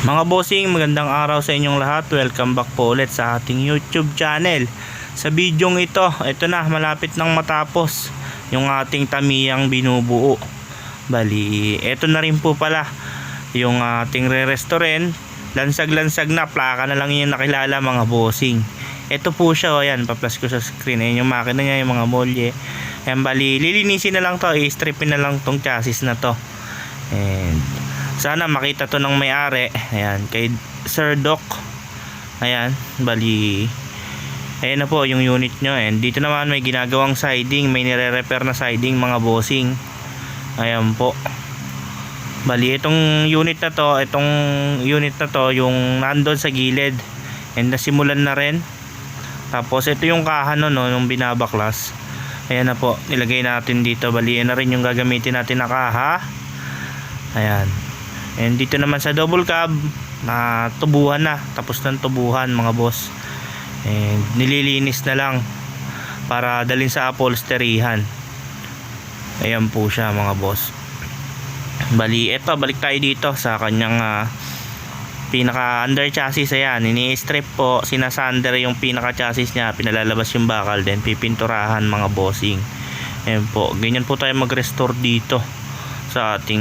Mga bossing, magandang araw sa inyong lahat. Welcome back po ulit sa ating YouTube channel. Sa bidyong ito na, malapit nang matapos yung ating tamiyang binubuo. Bali, ito na rin po pala yung ating re-restore. Lansag-lansag na, plaka na lang yung nakilala mga bossing. Ito po siya, o yan, pa-plus ko sa screen. Ayan yung makina niya, yung mga molye. Ayan, bali, lilinisin na lang to, i-stripin na lang tong chassis na to. And sana makita to ng may-ari. Ayan, kay Sir Doc. Ayan, bali, ayan na po yung unit nyo. And dito naman may ginagawang siding, may nire-repair na siding mga bossing. Ayan po, bali itong unit na to, yung nandun sa gilid and nasimulan na rin. Tapos ito yung kahan no, yung binabaklas. Ayan na po, nilagay natin dito. Bali, yan na rin yung gagamitin natin na kaha. Ayan. And dito naman sa double cab na tubuhan na, tapos ng tubuhan mga boss. And nililinis na lang para dalhin sa upholsteryhan. Ayan po siya mga boss. Bali, eto, balik tayo dito sa kanyang pinaka under chassis. Ayan, ini-strip po, sinasander yung pinaka chassis nya, pinalalabas yung bakal, then pipinturahan mga bossing. Ayan po, ganyan po tayo mag-restore dito sa ating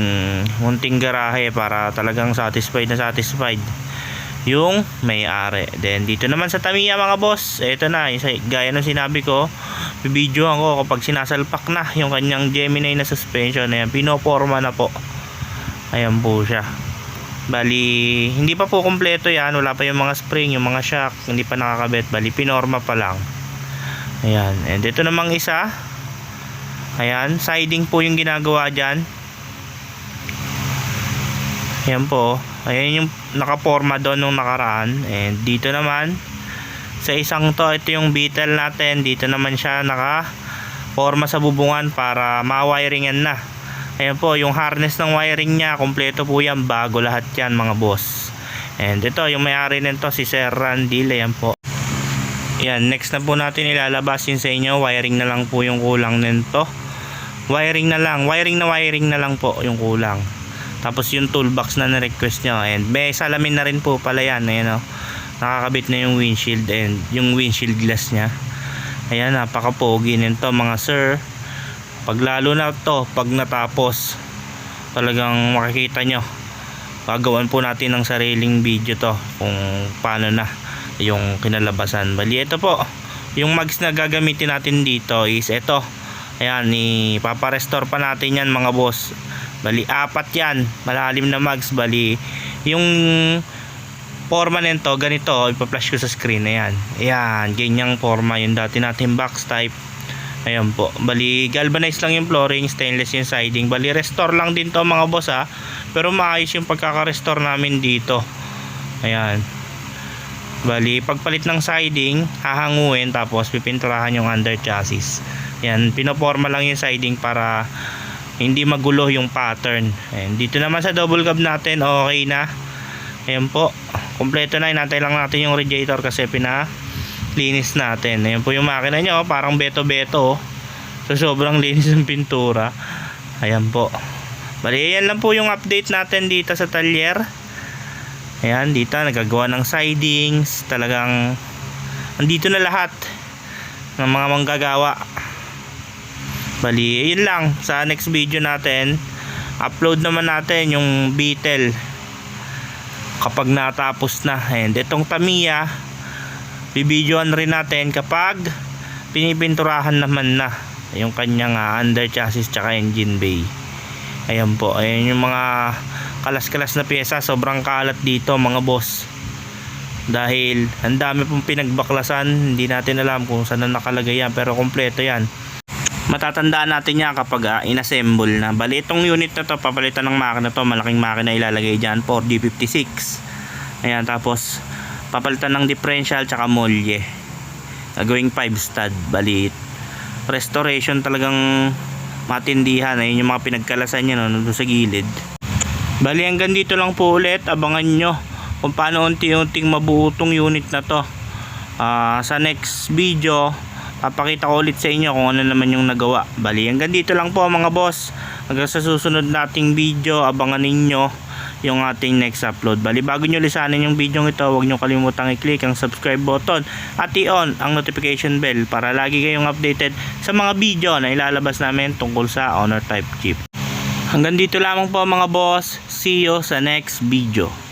munting garahe para talagang satisfied yung may-ari. Then dito naman sa Tamiya mga boss, ito na, gaya ng sinabi ko, bibidyohan ko kapag sinasalpak na yung kanyang Gemini na suspension. Ayan, pinoporma na po. Ayan po siya. Bali, hindi pa po kompleto yan, wala pa yung mga spring, yung mga shock, hindi pa nakakabit. Bali, pinorma pa lang. Ayan, and ito namang isa, ayan, siding po yung ginagawa dyan. Ayan po, ayan yung nakaporma doon nung nakaraan. And dito naman sa isang to, ito yung beetle natin. Dito naman siya nakaporma sa bubungan para ma-wiringan na. Ayan po, yung harness ng wiring nya, kompleto po yan, bago lahat yan mga boss. And ito, yung may-ari nito si Sir Randil. Ayan po. Ayan, next na po natin ilalabasin sa inyo. Wiring na lang po yung kulang nito. Wiring na lang po yung kulang. Tapos yung toolbox na na-request nyo, and may salamin na rin po pala yan. Ayan, nakakabit na yung windshield and yung windshield glass nya. Ayan, napaka-pogi nito mga sir. Paglalo na to, pag natapos, talagang makikita nyo. Gagawan po natin ng sariling video to kung paano na yung kinalabasan. Bali, ito po, yung mags na gagamitin natin dito is ito. Ayan, ipapa-restore pa natin yan mga boss. Bali, 4 yan, malalim na mags. Bali, yung forma nito, ganito, ipa-flash ko sa screen. Ayan, ayan, ganyang forma yung dati natin box type. Ayan po, bali, galvanized lang yung flooring, stainless yung siding. Bali, restore lang din to mga boss pero maayos yung pagkaka-restore namin dito. Ayan, bali, pagpalit ng siding, hahanguin, tapos pipinturahan yung under chassis. Ayan, pinoforma lang yung siding para hindi magulo yung pattern. Ayan, dito naman sa double cab natin, okay na. Ayan po, kompleto na. Inantay lang natin yung radiator kasi pinalinis natin. Ayan po yung makina nyo, parang beto-beto. So sobrang linis ng pintura. Ayan po. Bali, ayan lang po yung update natin dito sa talyer. Ayan, dito nagagawa ng sidings. Talagang andito na lahat ng mga manggagawa. Bali, yun lang. Sa next video natin, upload naman natin yung beetle kapag natapos na. And itong Tamiya, bibidyoan rin natin kapag pinipinturahan naman na yung kanyang under chassis tsaka engine bay. Ayan po, ayan yung mga kalas-kalas na pyesa. Sobrang kalat dito mga boss, dahil ang dami pong pinagbaklasan. Hindi natin alam kung saan na nakalagay yan, pero kompleto yan. Matatandaan natin yan kapag inassemble na. Bali, itong unit na to, papalitan ng makina to. Malaking makina ilalagay dyan, 4D56. Ayan, tapos papalitan ng differential tsaka molye, gagawing 5 stud. Bali, restoration talagang matindihan. Ayun yung mga pinagkalasan niya doon sa gilid. Bali, hanggang dito lang po ulit. Abangan nyo kung paano unti-unting mabuo tong unit na to. Sa next video, papakita ko ulit sa inyo kung ano naman yung nagawa. Bali, hanggang dito lang po mga boss. Hanggang sa susunod nating video, abangan ninyo yung ating next upload. Bali, bago nyo lisanin yung video ito, huwag nyo kalimutang i-click ang subscribe button at i-on ang notification bell para lagi kayong updated sa mga video na ilalabas namin tungkol sa Honor Type Jeep. Hanggang dito lamang po mga boss. See you sa next video.